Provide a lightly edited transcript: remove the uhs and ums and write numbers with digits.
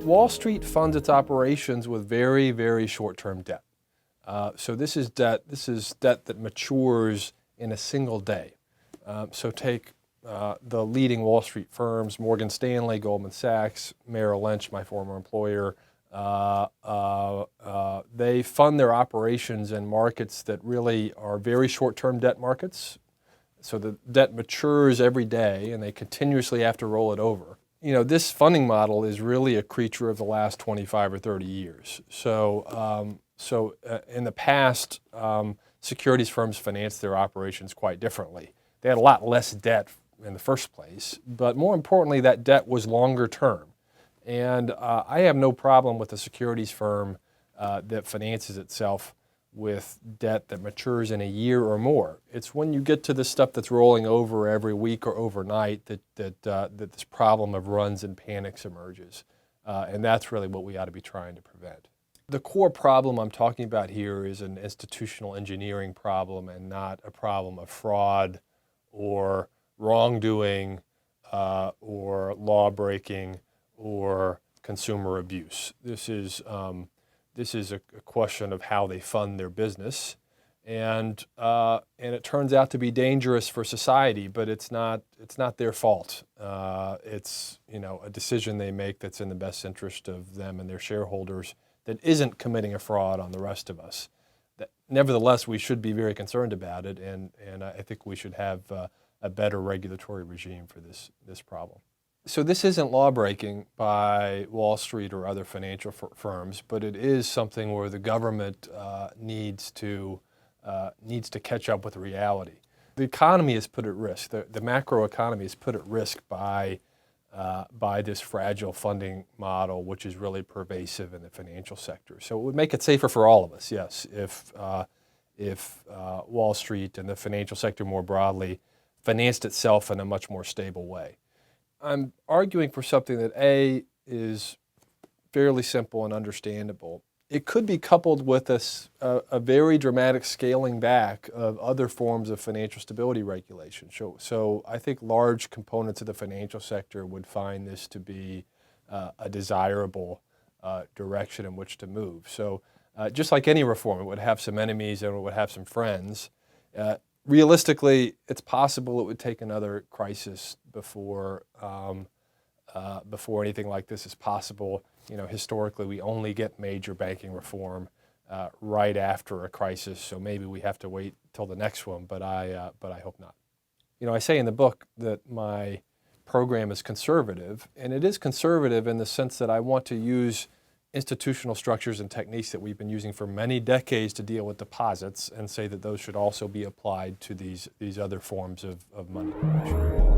Wall Street funds its operations with very, very short-term debt. So this is debt that matures in a single day. So take the leading Wall Street firms, Morgan Stanley, Goldman Sachs, Merrill Lynch, my former employer. They fund their operations in markets that really are very short-term debt markets. So the debt matures every day and they continuously have to roll it over. You know, this funding model is really a creature of the last 25 or 30 years. So, in the past, securities firms financed their operations quite differently. They had a lot less debt in the first place, but more importantly, that debt was longer term. And I have no problem with a securities firm that finances itself with debt that matures in a year or more. It's when you get to the stuff that's rolling over every week or overnight that this problem of runs and panics emerges. And that's really what we ought to be trying to prevent. The core problem I'm talking about here is an institutional engineering problem and not a problem of fraud or wrongdoing or law breaking or consumer abuse. This is a question of how they fund their business, and it turns out to be dangerous for society. But it's not their fault. It's a decision they make that's in the best interest of them and their shareholders that isn't committing a fraud on the rest of us. Nevertheless, we should be very concerned about it, and I think we should have a better regulatory regime for this problem. So this isn't law breaking by Wall Street or other financial firms, but it is something where the government needs to catch up with reality. The economy is put at risk. The macro economy is put at risk by this fragile funding model, which is really pervasive in the financial sector. So it would make it safer for all of us, yes, if Wall Street and the financial sector more broadly financed itself in a much more stable way. I'm arguing for something that A, is fairly simple and understandable. It could be coupled with a very dramatic scaling back of other forms of financial stability regulation. So I think large components of the financial sector would find this to be a desirable direction in which to move. So just like any reform, it would have some enemies and it would have some friends. Realistically, it's possible it would take another crisis before anything like this is possible. Historically, we only get major banking reform right after a crisis, so maybe we have to wait till the next one. But I hope not. I say in the book that my program is conservative, and it is conservative in the sense that I want to use institutional structures and techniques that we've been using for many decades to deal with deposits and say that those should also be applied to these other forms of money creation.